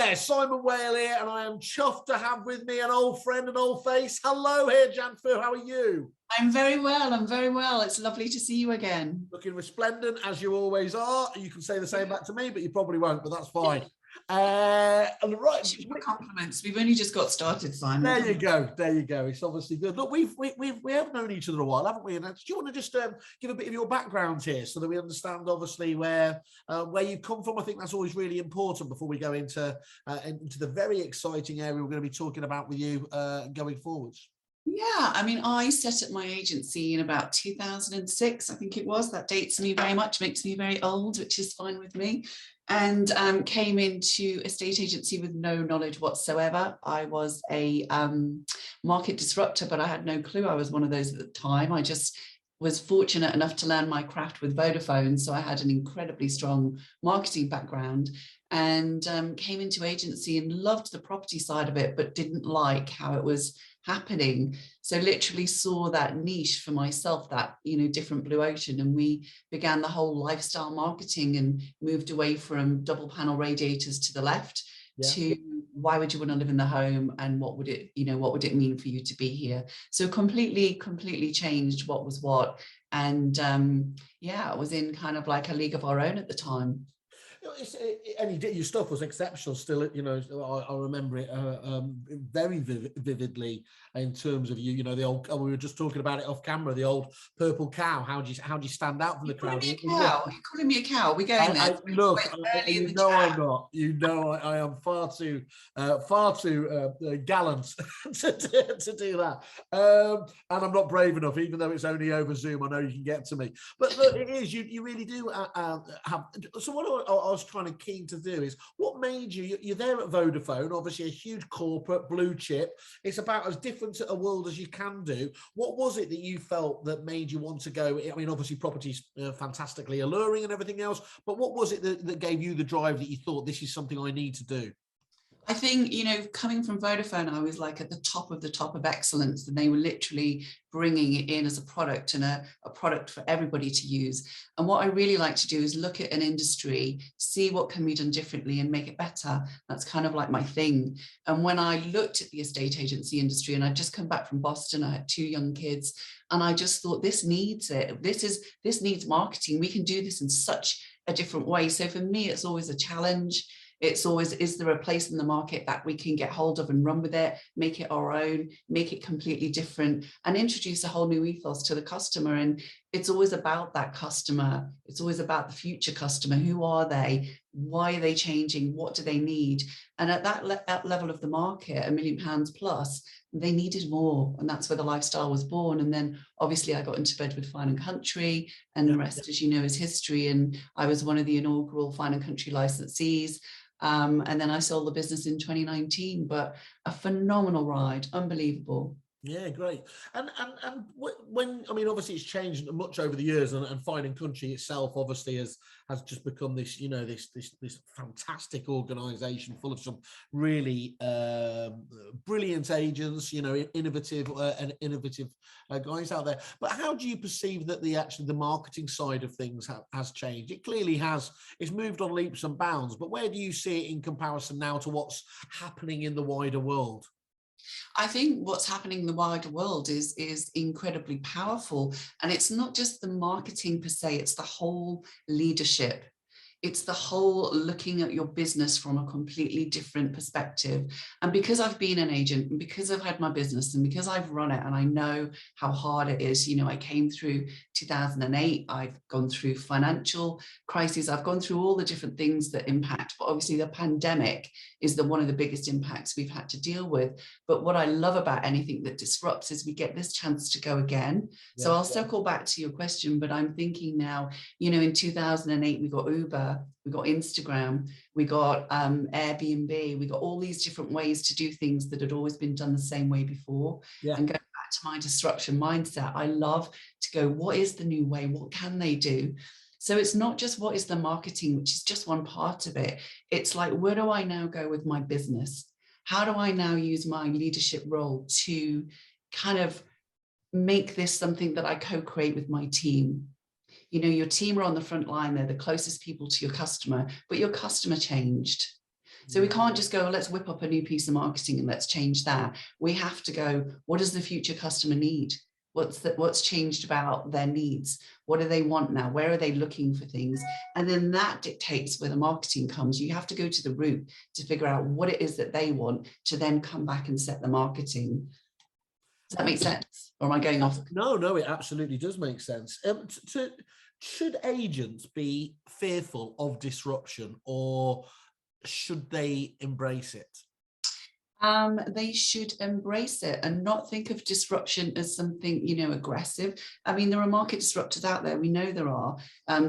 there, Simon Whale here, and I am chuffed to have with me an old friend, an old face. Hello here, Janfu, how are you? I'm very well, I'm very well. It's lovely to see you again. Looking resplendent, as you always are. You can say the same back to me, but you probably won't, but that's fine. And right, compliments. We've only just got started, Simon. There you go. There you go. It's obviously good. Look, we have known each other a while, haven't we? And do you want to just give a bit of your background here, so that we understand, obviously, where you come from? I think that's always really important before we go into the very exciting area we're going to be talking about with you going forwards. Yeah, I mean, I set up my agency in about 2006, I think it was. That dates me very much, makes me very old, which is fine with me. And came into a estate agency with no knowledge whatsoever. I was a market disruptor, but I had no clue I was one of those at the time. I just was fortunate enough to learn my craft with Vodafone. So I had an incredibly strong marketing background and came into agency and loved the property side of it, but didn't like how it was happening. So literally saw that niche for myself, that, you know, different blue ocean. And we began the whole lifestyle marketing and moved away from double panel radiators to the left to why would you want to live in the home and what would it, you know, what would it mean for you to be here? So completely changed what was what. And yeah, it was in kind of like a league of our own at the time. And your stuff was exceptional still, you know. I remember it very vividly in terms of you know, the old, we were just talking about it off camera, the old purple cow. How do you stand out from the crowd? You're calling me a cow. We're going there. Look, you know I'm not. You know I am far too gallant to do that. And I'm not brave enough, even though it's only over Zoom. I know you can get to me, but look, it is, you really do have. So what I was trying to keen to do is, what made you're there at Vodafone, obviously a huge corporate blue chip. It's about as different a world as you can do. What was it that you felt that made you want to go? I mean, obviously property's fantastically alluring and everything else, but what was it that gave you the drive that you thought, this is something I need to do? I think, you know, coming from Vodafone, I was like at the top of excellence, and they were literally bringing it in as a product and a product for everybody to use. And what I really like to do is look at an industry, see what can be done differently and make it better. That's kind of like my thing. And when I looked at the estate agency industry, and I'd just come back from Boston, I had 2 young kids, and I just thought, this needs it. This needs marketing. We can do this in such a different way. So for me, it's always a challenge. It's always, is there a place in the market that we can get hold of and run with it, make it our own, make it completely different, and introduce a whole new ethos to the customer? And it's always about that customer. It's always about the future customer. Who are they? Why are they changing? What do they need? And at that level of the market, £1 million plus, they needed more. And that's where the lifestyle was born. And then obviously I got into bed with Fine & Country, and the rest, as you know, is history. And I was one of the inaugural Fine & Country licensees. And then I sold the business in 2019, but a phenomenal ride, unbelievable. Yeah, great. And when, I mean, obviously it's changed much over the years, and Fine & Country itself obviously has just become this, you know, this fantastic organization full of some really brilliant agents, you know, innovative guys out there. But how do you perceive that the marketing side of things has changed? It clearly has. It's moved on leaps and bounds, but where do you see it in comparison now to what's happening in the wider world? I think what's happening in the wider world is incredibly powerful. And it's not just the marketing per se, it's the whole leadership. It's the whole looking at your business from a completely different perspective. And because I've been an agent, and because I've had my business, and because I've run it, and I know how hard it is, you know, I came through 2008, I've gone through financial crises, I've gone through all the different things that impact, but obviously the pandemic is one of the biggest impacts we've had to deal with. But what I love about anything that disrupts is we get this chance to go again. Yeah, so I'll circle back to your question, but I'm thinking now, you know, in 2008, we got Uber, we got Instagram, we got Airbnb, we got all these different ways to do things that had always been done the same way before. Yeah. And going back to my disruption mindset, I love to go, what is the new way? What can they do? So it's not just what is the marketing, which is just one part of it. It's like, where do I now go with my business? How do I now use my leadership role to kind of make this something that I co-create with my team? You know, your team are on the front line, they're the closest people to your customer, but your customer changed. So we can't just go, let's whip up a new piece of marketing and let's change that. We have to go, what does the future customer need? What's changed about their needs? What do they want now? Where are they looking for things? And then that dictates where the marketing comes. You have to go to the root to figure out what it is that they want to then come back and set the marketing. Does that make sense? Or am I going off? No, it absolutely does make sense. Should agents be fearful of disruption, or should they embrace it? They should embrace it and not think of disruption as something, aggressive. I mean, there are market disruptors out there. We know there are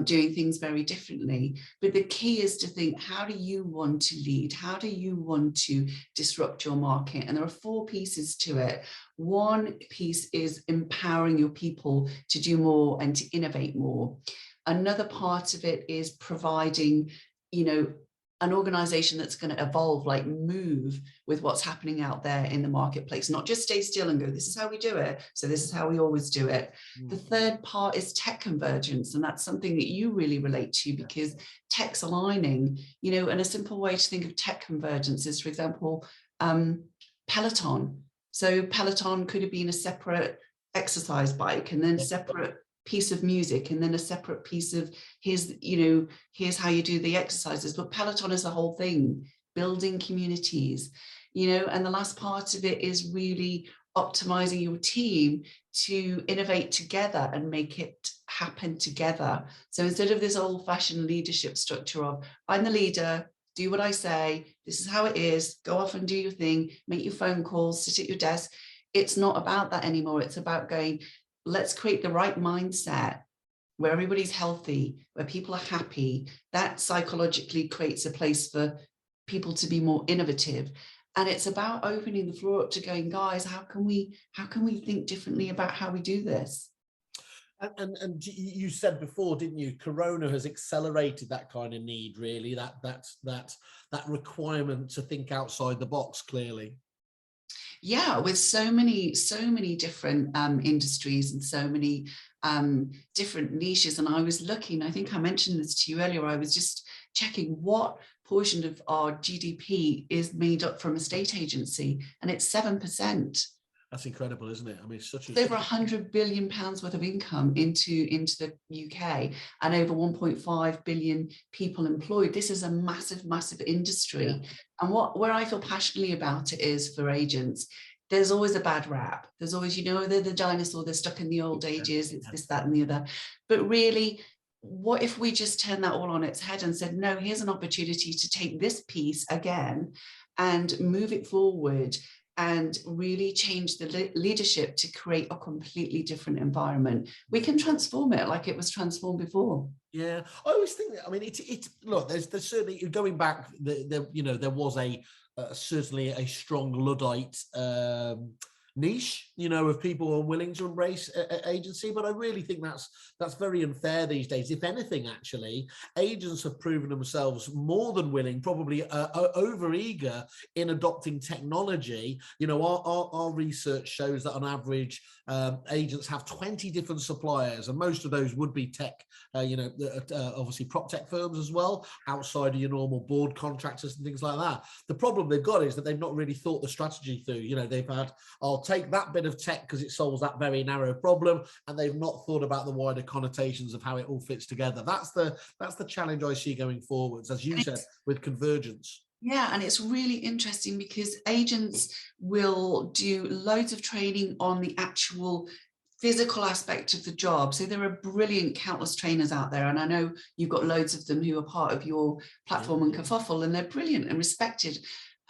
doing things very differently. But the key is to think, how do you want to lead? How do you want to disrupt your market? And there are 4 pieces to it. One piece is empowering your people to do more and to innovate more. Another part of it is providing, an organization that's going to evolve, like move with what's happening out there in the marketplace, not just stay still and go, this is how we do it, so this is how we always do it. The third part is tech convergence, and that's something that you really relate to, because tech's aligning, and a simple way to think of tech convergence is, for example, Peloton. So Peloton could have been a separate exercise bike, and then separate piece of music, and then a separate piece of here's how you do the exercises. But Peloton is the whole thing, building communities, and the last part of it is really optimizing your team to innovate together and make it happen together. So instead of this old-fashioned leadership structure of, I'm the leader, do what I say, this is how it is, go off and do your thing, make your phone calls, sit at your desk. It's not about that anymore. It's about going, let's create the right mindset where everybody's healthy, where people are happy. That psychologically creates a place for people to be more innovative. And it's about opening the floor up to going, guys, how can we think differently about how we do this? And you said before, didn't you? Corona has accelerated that kind of need, really. That requirement to think outside the box, clearly. Yeah, with so many different industries and so many different niches. And I was looking, I think I mentioned this to you earlier, I was just checking what portion of our GDP is made up from a state agency, and it's 7%. That's incredible, isn't it? I mean, it's such over £100 billion worth of income into the UK, and over 1.5 billion people employed. This is a massive industry. Yeah. And where I feel passionately about it is, for agents, there's always a bad rap. There's always, they're the dinosaur, they're stuck in the old ages, it's this, that, and the other. But really, what if we just turn that all on its head and said, no, here's an opportunity to take this piece again and move it forward and really change the leadership to create a completely different environment. We can transform it like it was transformed before. Yeah, I always think that, I mean, it's look, there's certainly, going back, there was certainly a strong Luddite niche, of people who are willing to embrace agency, but I really think that's very unfair these days. If anything, actually, agents have proven themselves more than willing, probably over eager in adopting technology. Our research shows that on average, agents have 20 different suppliers, and most of those would be tech, obviously prop tech firms as well, outside of your normal board contractors and things like that. The problem they've got is that they've not really thought the strategy through. They've had, I'll take that bit of tech because it solves that very narrow problem, and they've not thought about the wider connotations of how it all fits together. That's the challenge I see going forwards, as you said, with convergence. Yeah, and it's really interesting because agents will do loads of training on the actual physical aspect of the job. So there are brilliant, countless trainers out there, and I know you've got loads of them who are part of your platform and Kerfuffle, and they're brilliant and respected.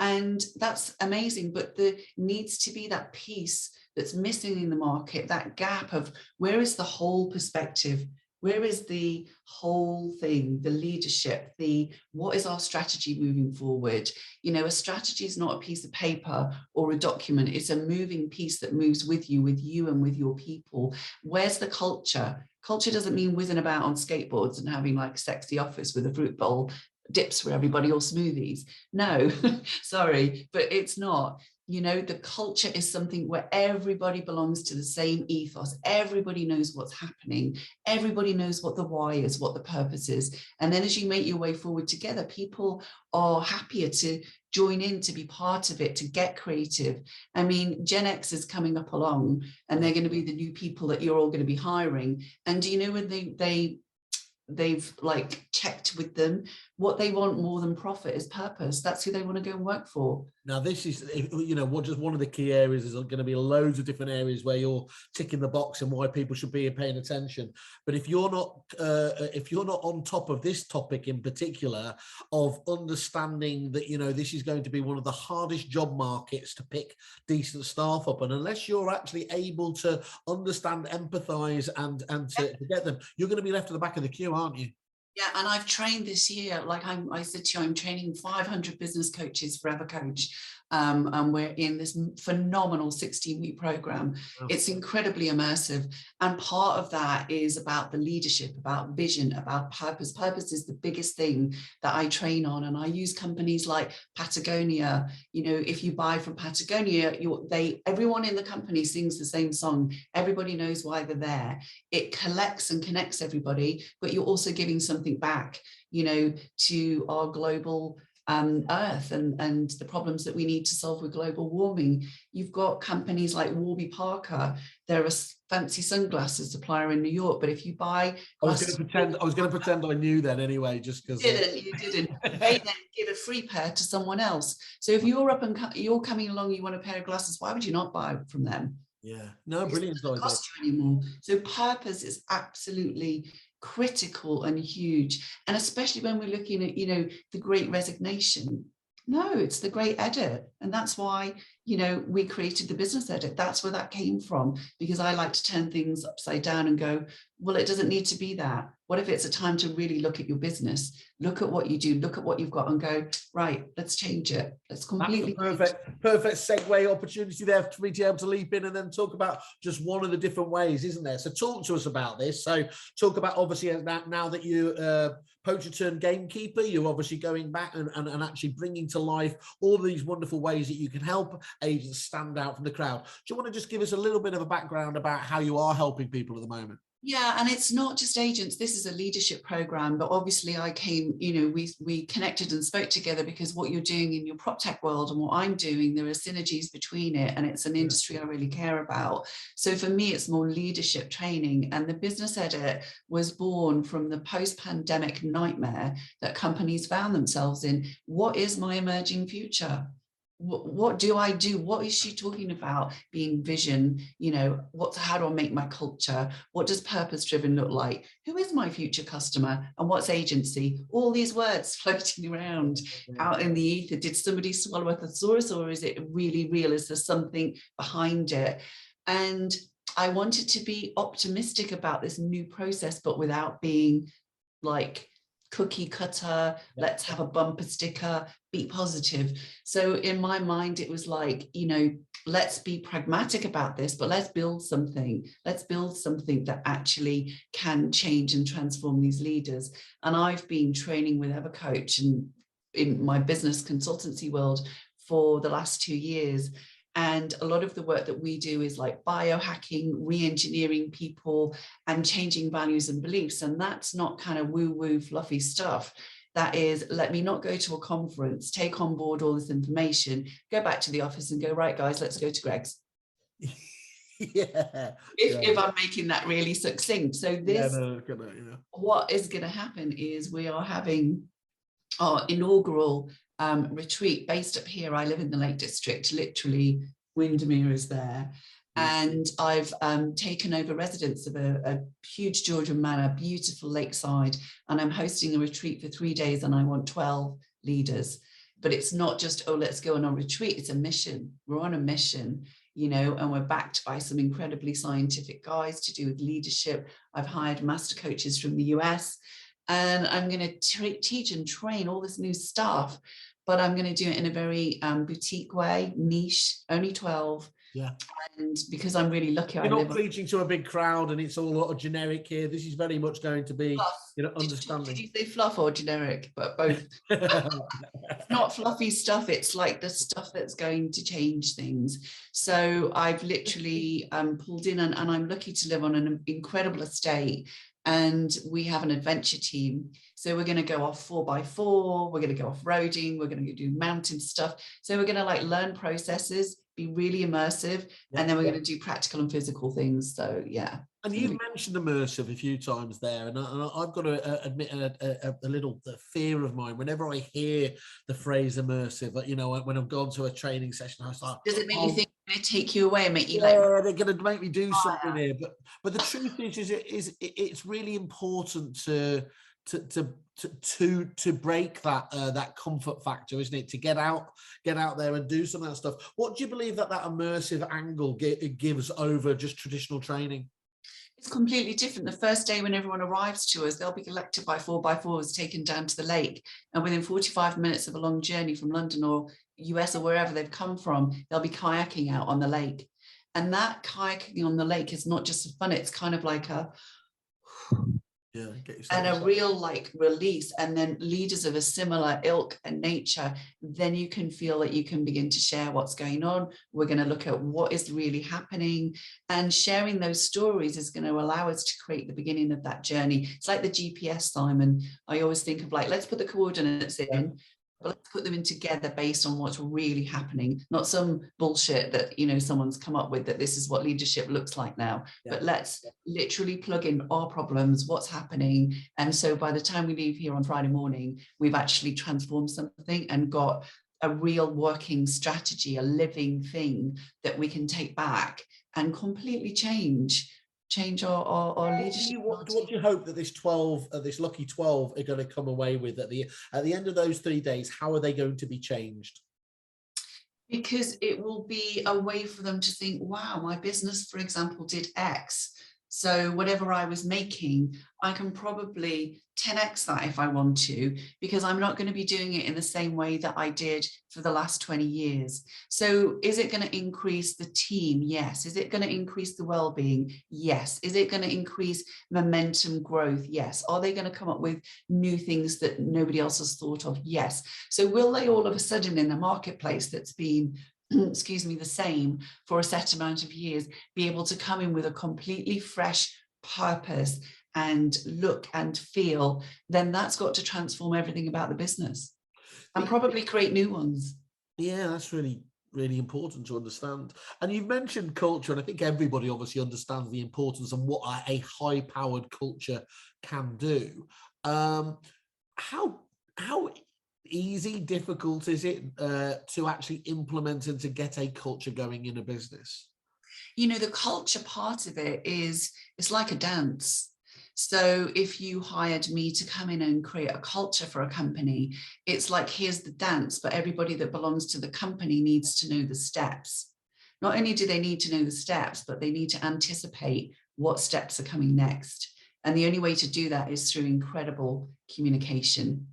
And that's amazing, but there needs to be that piece that's missing in the market, that gap of where is the whole perspective? Where is the whole thing, the leadership, what is our strategy moving forward? A strategy is not a piece of paper or a document. It's a moving piece that moves with you and with your people. Where's the culture? Culture doesn't mean whizzing about on skateboards and having like a sexy office with a fruit bowl, dips for everybody, or smoothies. No, sorry, but it's not. You know, the culture is something where everybody belongs to the same ethos. Everybody knows what's happening. Everybody knows what the why is, what the purpose is. And then as you make your way forward together, people are happier to join in, to be part of it, to get creative. I mean, Gen X is coming up along, and they're going to be the new people that you're all going to be hiring. And do you know when they've like checked with them, what they want more than profit is purpose. That's who they want to go and work for. Now, this is, you know, what just one of the key areas is going to be loads of different areas where you're ticking the box and why people should be paying attention. But if you're not on top of this topic in particular, of understanding that, you know, this is going to be one of the hardest job markets to pick decent staff up, and unless you're actually able to understand, empathize, and to get them, you're going to be left at the back of the queue, aren't you? Yeah, and I've trained this year, like I said to you, I'm training 500 business coaches, Forever Coach, and we're in this phenomenal 16-week program. Wow. It's incredibly immersive, and part of that is about the leadership, about vision, about purpose. Purpose is the biggest thing that I train on, and I use companies like Patagonia. You know, if you buy from Patagonia, everyone in the company sings the same song. Everybody knows why they're there. It collects and connects everybody, but you're also giving something back, you know, to our global earth and the problems that we need to solve with global warming. You've got companies like Warby Parker. They're a fancy sunglasses supplier in New York, but if you buy glasses, I was going to pretend I knew then anyway, just because you didn't. They then give a free pair to someone else. So if you're up and you're coming along, you want a pair of glasses, why would you not buy from them? Yeah, no, brilliant. It doesn't cost you anymore. So purpose is absolutely critical and huge, and especially when we're looking at, you know, the Great Resignation. No, it's the Great Edit, and that's why, you know, we created the Business Edit. That's where that came from, because I like to turn things upside down and go, well, it doesn't need to be that. What if it's a time to really look at your business, look at what you do, look at what you've got, and go, right, let's change it. Let's completely perfect segue opportunity there for me to be able to leap in and then talk about just one of the different ways, isn't there? So talk to us about this. So talk about, obviously, now that you poacher turned gamekeeper, you're obviously going back and actually bringing to life all these wonderful ways that you can help agents stand out from the crowd. Do you want to just give us a little bit of a background about how you are helping people at the moment? Yeah, and it's not just agents. This is a leadership program, but obviously I came, you know, we connected and spoke together because what you're doing in your prop tech world and what I'm doing, there are synergies between it, and it's an industry I really care about. So for me, it's more leadership training, and the Business Edit was born from the post-pandemic nightmare that companies found themselves in. What is my emerging future? What do I do? What is she talking about being vision? You know, how do I make my culture? What does purpose driven look like? Who is my future customer? And what's agency? All these words floating around out in the ether. Did somebody swallow a thesaurus, or is it really real? Is there something behind it? And I wanted to be optimistic about this new process, but without being like cookie cutter, let's have a bumper sticker, be positive. So in my mind, it was like, you know, let's be pragmatic about this, but let's build something. Let's build something that actually can change and transform these leaders. And I've been training with EverCoach and in my business consultancy world for the last 2 years. And a lot of the work that we do is like biohacking, re-engineering people and changing values and beliefs. And that's not kind of woo-woo fluffy stuff. That is, let me not go to a conference, take on board all this information, go back to the office and go, right, guys, let's go to Greg's. If I'm making that really succinct. So this, what is going to happen is we are having our inaugural retreat based up here. I live in the Lake District, literally Windermere is there. And I've taken over residence of a huge Georgian manor, beautiful lakeside, and I'm hosting a retreat for 3 days, and I want 12 leaders. But it's not just, oh, let's go on a retreat, it's a mission. We're on a mission, you know, and we're backed by some incredibly scientific guys to do with leadership. I've hired master coaches from the US, and I'm going to teach and train all this new stuff, but I'm going to do it in a very boutique way, niche, only 12. Yeah. And because I'm really lucky, You're not preaching to a big crowd and it's all a lot of generic here. This is very much going to be, fluff. understanding. Did you say fluff or generic? But both. It's not fluffy stuff. It's like the stuff that's going to change things. So I've literally pulled in, and I'm lucky to live on an incredible estate. And we have an adventure team. So we're going to go off 4x4. We're going to go off roading. We're going to do mountain stuff. So we're going to like learn processes, be really immersive, and then we're going to do practical and physical things. So yeah. And you've mentioned immersive a few times there, and I've got to admit a little fear of mine whenever I hear the phrase immersive. When I've gone to a training session, I was like, does it make you think they take you away and make you they're going to make me do something here? But the truth is it's really important to break that comfort factor, isn't it? To get out there and do some of that stuff. What do you believe that immersive angle gives over just traditional training? It's completely different. The first day when everyone arrives to us, they'll be collected by 4x4s, taken down to the lake. And within 45 minutes of a long journey from London or US or wherever they've come from, they'll be kayaking out on the lake. And that kayaking on the lake is not just fun. It's kind of like a real like release. And then leaders of a similar ilk and nature, then you can feel that you can begin to share what's going on. We're going to look at what is really happening, and sharing those stories is going to allow us to create the beginning of that journey. It's like the GPS, Simon. I always think of like, let's put the coordinates in, but let's put them in together based on what's really happening, not some bullshit that someone's come up with that this is what leadership looks like now. But let's literally plug in our problems, what's happening. And so by the time we leave here on Friday morning, we've actually transformed something and got a real working strategy, a living thing that we can take back and completely change our leadership. What do you hope that this lucky 12 are going to come away with at the end of those 3 days? How are they going to be changed? Because it will be a way for them to think, wow, my business, for example, did X. So whatever I was making, I can probably 10x that if I want to, because I'm not going to be doing it in the same way that I did for the last 20 years. So is it going to increase the team? Yes. Is it going to increase the well-being? Yes. Is it going to increase momentum growth? Yes. Are they going to come up with new things that nobody else has thought of? Yes. So will they all of a sudden in a marketplace that's been excuse me, the same for a set amount of years, be able to come in with a completely fresh purpose and look and feel, then that's got to transform everything about the business and probably create new ones. Yeah, that's really, really important to understand. And you've mentioned culture, and I think everybody obviously understands the importance of what a high-powered culture can do. How easy, difficult is it to actually implement and to get a culture going in a business? The culture part of it is, it's like a dance. So if you hired me to come in and create a culture for a company, it's like, here's the dance, but everybody that belongs to the company needs to know the steps. Not only do they need to know the steps, but they need to anticipate what steps are coming next. And the only way to do that is through incredible communication.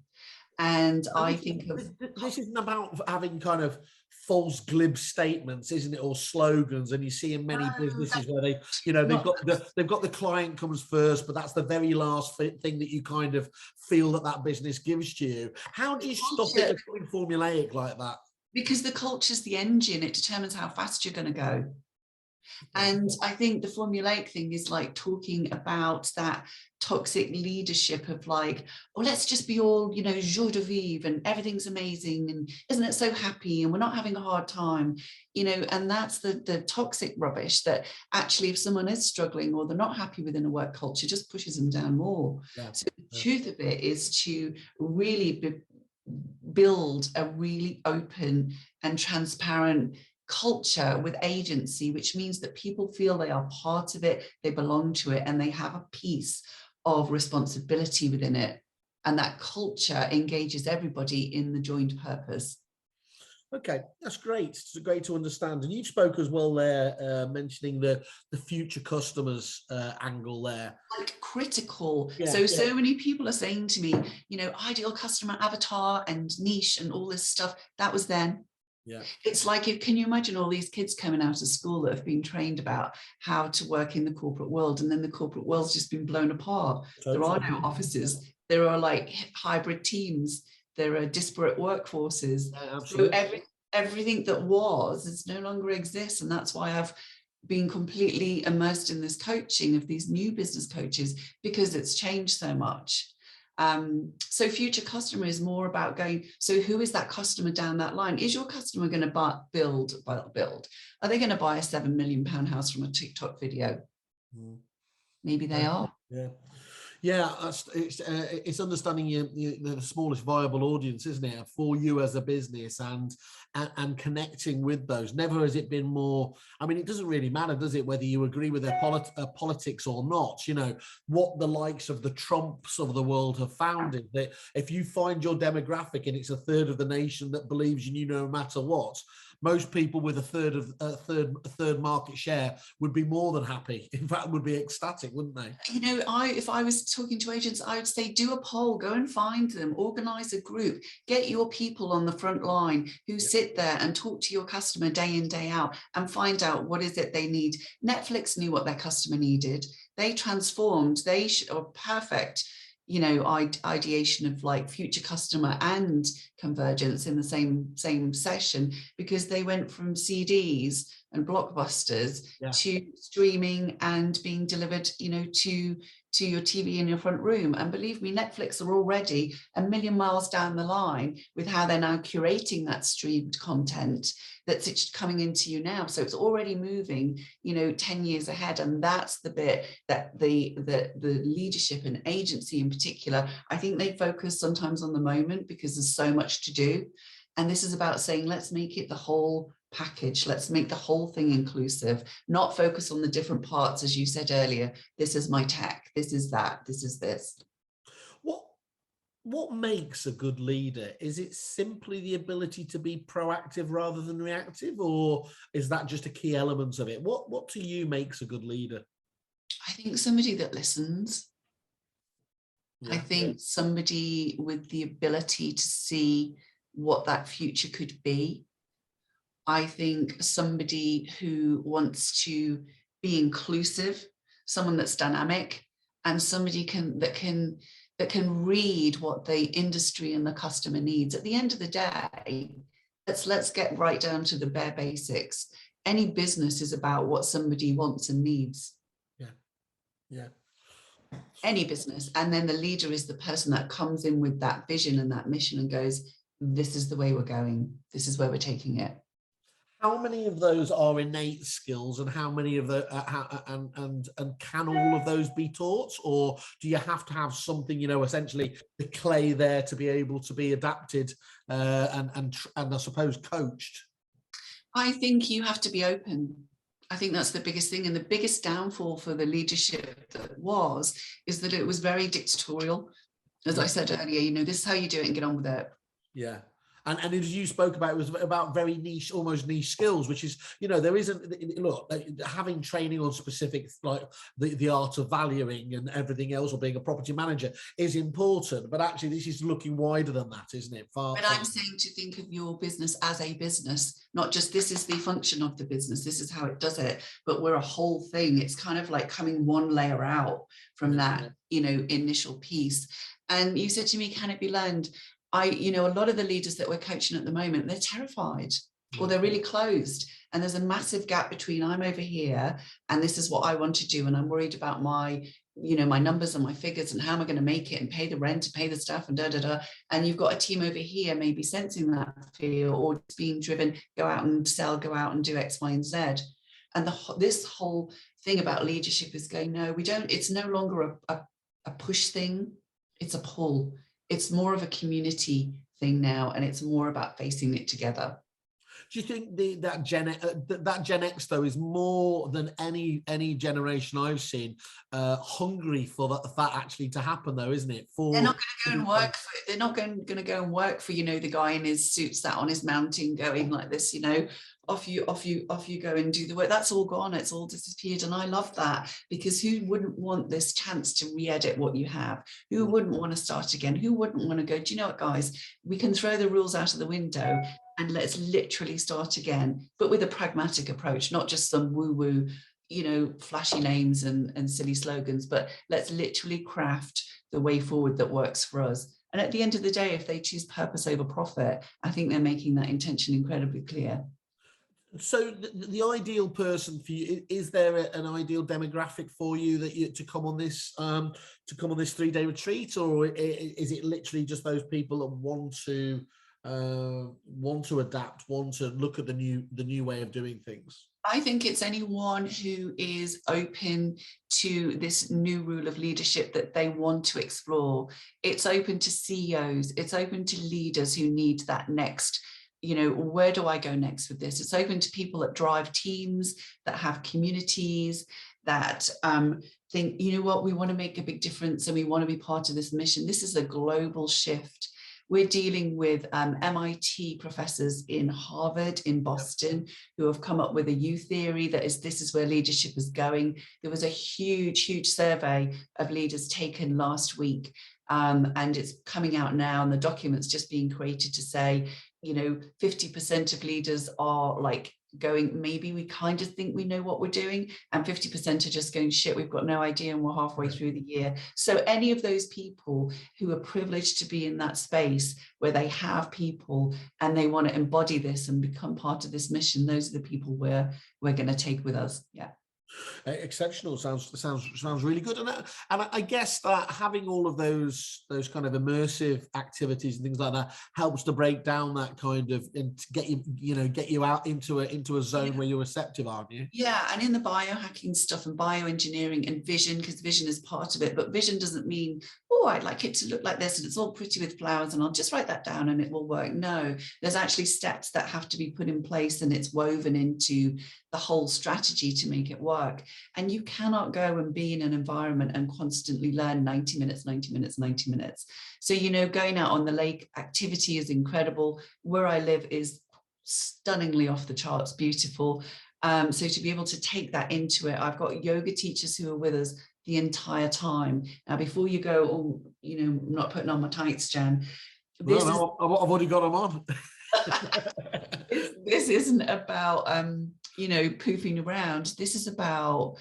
And I think this isn't about having kind of false glib statements, isn't it, or slogans? And you see in many businesses where they've got the client comes first, but that's the very last thing that you kind of feel that business gives to you. How do you stop it becoming formulaic like that? Because the culture's the engine; it determines how fast you're going to go. And I think the formulaic thing is like talking about that toxic leadership of like, oh, let's just be all, joie de vivre and everything's amazing and isn't it so happy and we're not having a hard time, and that's the toxic rubbish that actually if someone is struggling or they're not happy within a work culture, just pushes them down more. So the truth of it is to really build a really open and transparent culture with agency, which means that people feel they are part of it, they belong to it, and they have a piece of responsibility within it. And that culture engages everybody in the joint purpose. Okay, that's great. It's great to understand. And you spoke as well there, mentioning the future customers angle there. Like critical. So many people are saying to me, ideal customer avatar and niche and all this stuff. That was then. Yeah. It's like, can you imagine all these kids coming out of school that have been trained about how to work in the corporate world, and then the corporate world's just been blown apart. There are no offices. There are like hybrid teams. There are disparate workforces. Yeah, So absolutely. everything that was is no longer exists. And that's why I've been completely immersed in this coaching of these new business coaches, because it's changed so much. So future customer is more about going, so who is that customer down that line? Is your customer going to build? Are they going to buy a £7 million house from a TikTok video? Maybe they are. Yeah. Yeah, it's understanding the smallest viable audience, isn't it, for you as a business, and connecting with those. Never has it been more. I mean, it doesn't really matter, does it, whether you agree with their politics or not. You know, what the likes of the Trumps of the world have found is that if you find your demographic and it's a third of the nation that believes in you no matter what, most people with a third market share would be more than happy. In fact, would be ecstatic, wouldn't they? You know, if I was talking to agents, I would say do a poll, go and find them, organize a group, get your people on the front line who sit there and talk to your customer day in, day out, and find out what is it they need. Netflix knew what their customer needed. They transformed. They are perfect, you know, ideation of like future customer and convergence in the same session, because they went from CDs and blockbusters to streaming and being delivered, you know, to your TV in your front room. And believe me, Netflix are already a million miles down the line with how they're now curating that streamed content that's coming into you now. So it's already moving, you know, 10 years ahead. And that's the bit that the leadership and agency in particular, I think they focus sometimes on the moment because there's so much to do. And this is about saying, let's make it the whole package. Let's make the whole thing inclusive, not focus on the different parts. As you said earlier, this is my tech, this is that, this is this. What makes a good leader? Is it simply the ability to be proactive rather than reactive, or is that just a key element of it? What to you makes a good leader? I think somebody that listens. I think somebody with the ability to see what that future could be. I think somebody who wants to be inclusive, someone that's dynamic, and somebody that can read what the industry and the customer needs. At the end of the day, let's get right down to the bare basics. Any business is about what somebody wants and needs. Yeah. Any business. And then the leader is the person that comes in with that vision and that mission and goes, this is the way we're going. This is where we're taking it. How many of those are innate skills, and how many of the and can all of those be taught, or do you have to have something, you know, essentially the clay there to be able to be adapted and I suppose coached? I think you have to be open. I think that's the biggest thing, and the biggest downfall for the leadership is that it was very dictatorial. As I said earlier, you know, this is how you do it and get on with it. Yeah. And as you spoke about, it was about very niche, almost niche skills, which is, you know, there isn't, look, having training on specific, like the art of valuing and everything else, or being a property manager is important. But actually, this is looking wider than that, isn't it? But I'm saying to think of your business as a business, not just this is the function of the business, this is how it does it, but we're a whole thing. It's kind of like coming one layer out from that, you know, initial piece. And you said to me, can it be learned? You know, a lot of the leaders that we're coaching at the moment, they're terrified or they're really closed. And there's a massive gap between I'm over here and this is what I want to do. And I'm worried about my, you know, my numbers and my figures and how am I going to make it and pay the rent and pay the staff and And you've got a team over here maybe sensing that fear or just being driven, go out and sell, go out and do X, Y, and Z. And this whole thing about leadership is going, no, we don't, it's no longer a push thing. It's a pull. It's more of a community thing now, and it's more about facing it together. Do you think that Gen X though is more than any generation I've seen hungry for that actually to happen though, isn't it? They're not going to go and work for. They're not going to go and work for, you know, the guy in his suit sat on his mountain going like this, you know. Off you go and do the work. That's all gone. It's all disappeared. And I love that, because who wouldn't want this chance to re-edit what you have? Who wouldn't want to start again? Who wouldn't want to go, do you know what, guys, we can throw the rules out of the window. and let's literally start again, but with a pragmatic approach, not just some woo-woo, flashy names and silly slogans, but let's literally craft the way forward that works for us. And at the end of the day, if they choose purpose over profit, I think they're making that intention incredibly clear. So the ideal person for you, is there an ideal demographic for you that to come on this 3-day retreat, or is it literally just those people that want to adapt, want to look at the new way of doing things? I think it's anyone who is open to this new rule of leadership that they want to explore. It's open to CEOs, it's open to leaders who need that next, where do I go next with this? It's open to people that drive teams, that have communities, that think, you know what, we want to make a big difference and we want to be part of this mission. This is a global shift. We're dealing with MIT professors in Harvard, in Boston, who have come up with a U theory that this is where leadership is going. There was a huge survey of leaders taken last week, and it's coming out now, and the document's just being created to say, 50% of leaders are like going, maybe we kind of think we know what we're doing, and 50% are just going, shit, we've got no idea and we're halfway through the year. So any of those people who are privileged to be in that space where they have people and they want to embody this and become part of this mission, those are the people we're going to take with us. Yeah. Exceptional. Sounds really good. And I guess that having all of those kind of immersive activities and things like that helps to break down that kind of, and to get you out into a zone where you're receptive, aren't you? Yeah, and in the biohacking stuff and bioengineering and vision, because vision is part of it, but vision doesn't mean, oh, I'd like it to look like this and it's all pretty with flowers and I'll just write that down and it will work. No, there's actually steps that have to be put in place, and it's woven into the whole strategy to make it work. And you cannot go and be in an environment and constantly learn 90 minutes. So, going out on the lake, activity is incredible. Where I live is stunningly off the charts, beautiful. So to be able to take that into it, I've got yoga teachers who are with us the entire time. Now, before you go, oh, I'm not putting on my tights, Jan. I've already got them on. This isn't about, poofing around. This is about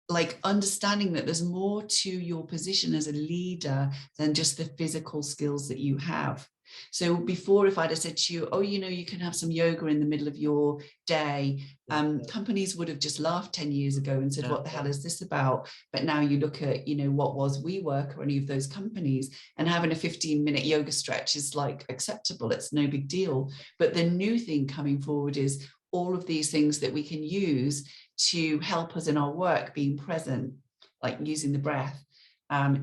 like understanding that there's more to your position as a leader than just the physical skills that you have. So before, if I'd have said to you, oh, you can have some yoga in the middle of your day, companies would have just laughed 10 years ago and said, what the hell is this about? But now you look at, what was WeWork or any of those companies, and having a 15-minute yoga stretch is like acceptable. It's no big deal. But the new thing coming forward is all of these things that we can use to help us in our work, being present, like using the breath,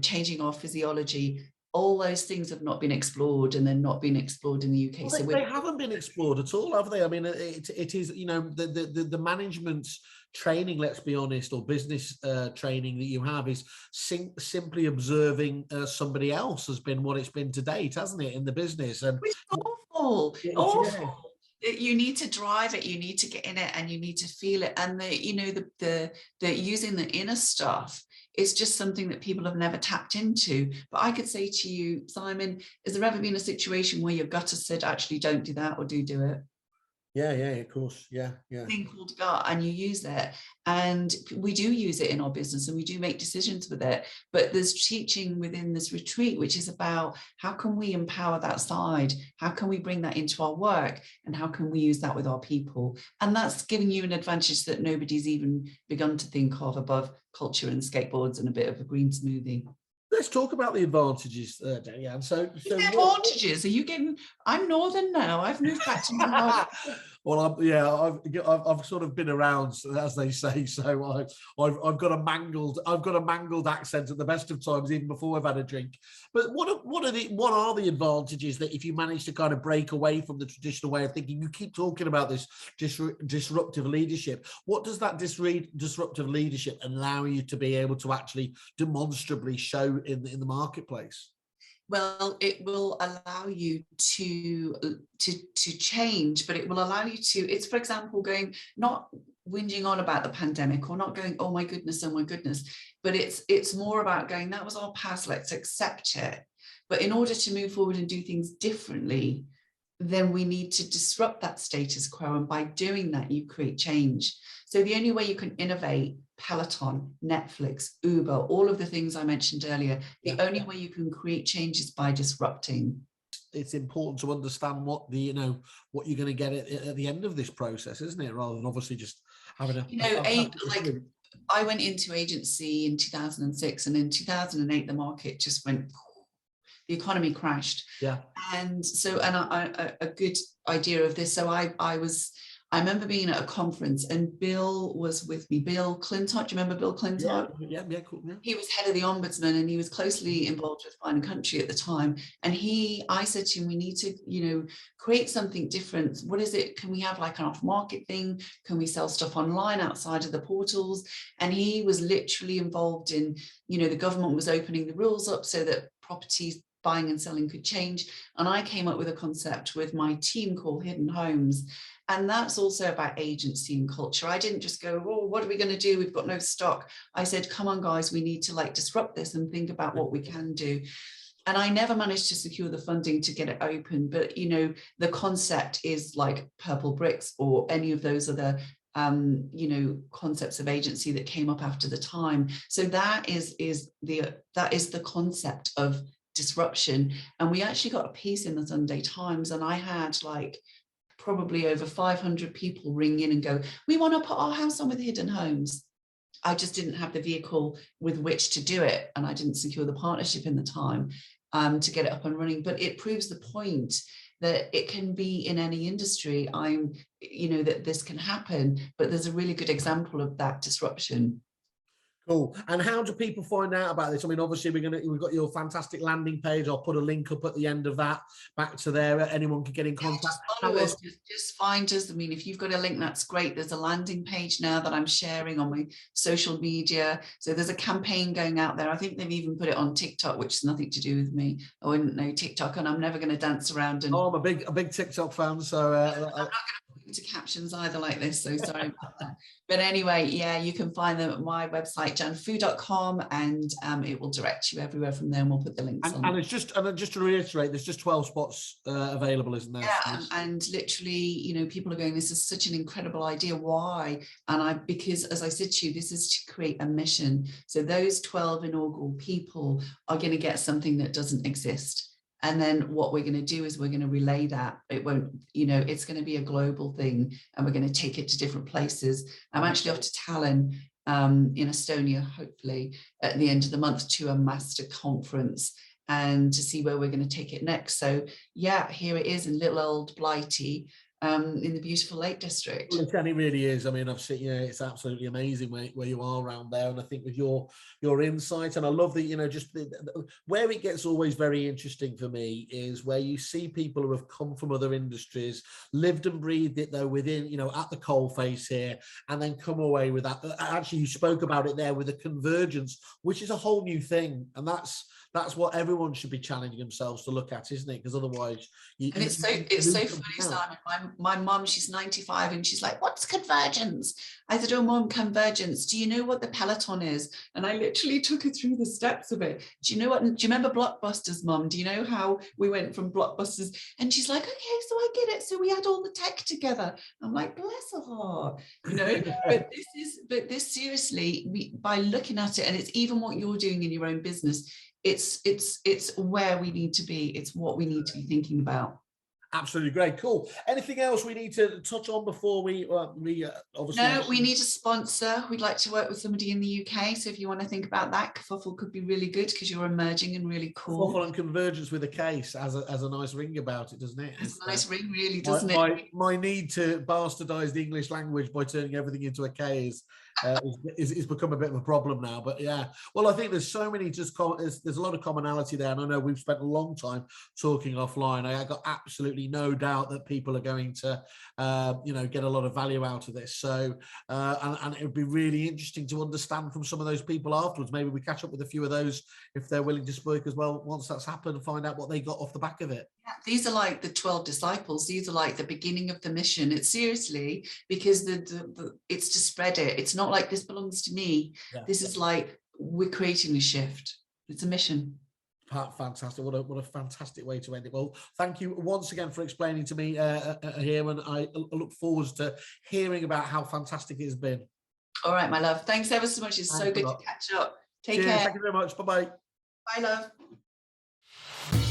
changing our physiology. All those things have not been explored, and they're not being explored in the UK. Well, they haven't been explored at all, have they? I mean, it is, the management training, let's be honest, or business training that you have is simply observing somebody else has been what it's been to date, hasn't it, in the business? And it's awful. You need to drive it, you need to get in it, and you need to feel it. And the using the inner stuff is just something that people have never tapped into. But I could say to you, Simon, has there ever been a situation where your gut has said, actually, don't do that, or do it? Yeah, of course. Yeah. Thing called gut, and you use it, and we do use it in our business, and we do make decisions with it. But there's teaching within this retreat, which is about how can we empower that side, how can we bring that into our work, and how can we use that with our people. And that's giving you an advantage that nobody's even begun to think of above culture and skateboards and a bit of a green smoothie. Let's talk about the advantages, Diane. So the advantages, are you getting? I'm northern now. I've moved back to Northern. Well, I've sort of been around, as they say. So I've got a mangled accent at the best of times, even before I've had a drink. But what are the advantages that if you manage to kind of break away from the traditional way of thinking? You keep talking about this disruptive leadership. What does that disruptive leadership allow you to be able to actually demonstrably show in the marketplace? Well, it will allow you to change, but it will allow you to, it's, for example, going, not whinging on about the pandemic, or not going, oh my goodness, but it's more about going, that was our past, let's accept it. But in order to move forward and do things differently, then we need to disrupt that status quo. And by doing that, you create change. So the only way you can innovate, Peloton, Netflix, Uber, all of the things I mentioned earlier, the only way you can create change is by disrupting. It's important to understand what the, what you're going to get at the end of this process, isn't it? Rather than obviously just having I went into agency in 2006, and in 2008, the market just went, the economy crashed. Yeah. And so, a good idea of this. So I remember being at a conference and Bill was with me. Bill Clinton, do you remember Bill Clinton? Yeah, cool. Yeah. He was head of the ombudsman and he was closely involved with Fine and Country at the time. And I said to him, we need to, create something different. What is it? Can we have like an off-market thing? Can we sell stuff online outside of the portals? And he was literally involved in, the government was opening the rules up so that properties buying and selling could change. And I came up with a concept with my team called Hidden Homes. And that's also about agency and culture. I didn't just go, oh, what are we going to do? We've got no stock. I said, come on, guys, we need to disrupt this and think about what we can do. And I never managed to secure the funding to get it open. But, the concept is like purple bricks or any of those other concepts of agency that came up after the time. So that is the concept of disruption. And we actually got a piece in the Sunday Times, and I had probably over 500 people ring in and go, we want to put our house on with Hidden Homes. I just didn't have the vehicle with which to do it, and I didn't secure the partnership in the time to get it up and running. But it proves the point that it can be in any industry. That this can happen, but there's a really good example of that disruption. Cool. And how do people find out about this? I mean, obviously we've got your fantastic landing page. I'll put a link up at the end of that back to there. Anyone can get in contact. Just find us. I mean, if you've got a link, that's great. There's a landing page now that I'm sharing on my social media. So there's a campaign going out there. I think they've even put it on TikTok, which has nothing to do with me. I wouldn't know TikTok, and I'm never going to dance around. And I'm a big TikTok fan, so I'm not going to put into captions either like this. So sorry about that. But anyway, yeah, you can find them at my website, janfu.com, and it will direct you everywhere from there, and we'll put the links on. And just to reiterate, there's just 12 spots available, isn't there? Yeah, and literally, people are going, this is such an incredible idea. Why? And because as I said to you, this is to create a mission. So those 12 inaugural people are going to get something that doesn't exist. And then what we're going to do is we're going to relay that. It won't, it's going to be a global thing, and we're going to take it to different places. I'm actually off to Tallinn in Estonia, hopefully at the end of the month, to a master conference and to see where we're going to take it next. So yeah, here it is in little old Blighty, in the beautiful Lake District. Well, it really is. I mean, I've seen, it's absolutely amazing where you are around there. And I think with your insight, and I love that, just where it gets always very interesting for me is where you see people who have come from other industries, lived and breathed it though within, at the coalface here, and then come away with that. Actually, you spoke about it there with a convergence, which is a whole new thing. And that's what everyone should be challenging themselves to look at, isn't it? Because otherwise, it's so funny, Simon. My mum, she's 95, and she's like, "What's convergence?" I said, "Oh, Mum, convergence. Do you know what the Peloton is?" And I literally took her through the steps of it. Do you know what? Do you remember Blockbusters, Mum? Do you know how we went from Blockbusters? And she's like, "Okay, so I get it. So we had all the tech together." I'm like, "Bless her heart," But this seriously, by looking at it, and it's even what you're doing in your own business. It's where we need to be. It's what we need to be thinking about. Absolutely great. Cool. Anything else we need to touch on before we obviously? No, we need a sponsor. We'd like to work with somebody in the UK. So if you want to think about that, Kerfuffle could be really good because you're emerging and really cool. Kerfuffle and convergence with a case has a nice ring about it, doesn't it? It's a nice ring, really, doesn't it? My need to bastardize the English language by turning everything into a K is become a bit of a problem now. But yeah, well, I think there's so many there's a lot of commonality there, and I know we've spent a long time talking offline. I got absolutely no doubt that people are going to get a lot of value out of this. So and it would be really interesting to understand from some of those people afterwards. Maybe we catch up with a few of those if they're willing to speak as well once that's happened, and find out what they got off the back of it. Yeah, these are like the 12 disciples. These are like the beginning of the mission. It's seriously because it's to spread it. It's not like this belongs to me. Yeah. This is like we're creating a shift. It's a mission. Fantastic. What a fantastic way to end it. Well, thank you once again for explaining to me here, and I look forward to hearing about how fantastic it has been. All right, my love. Thanks ever so much. It's so good to catch up. Take care. Thank you very much. Bye-bye. Bye, love.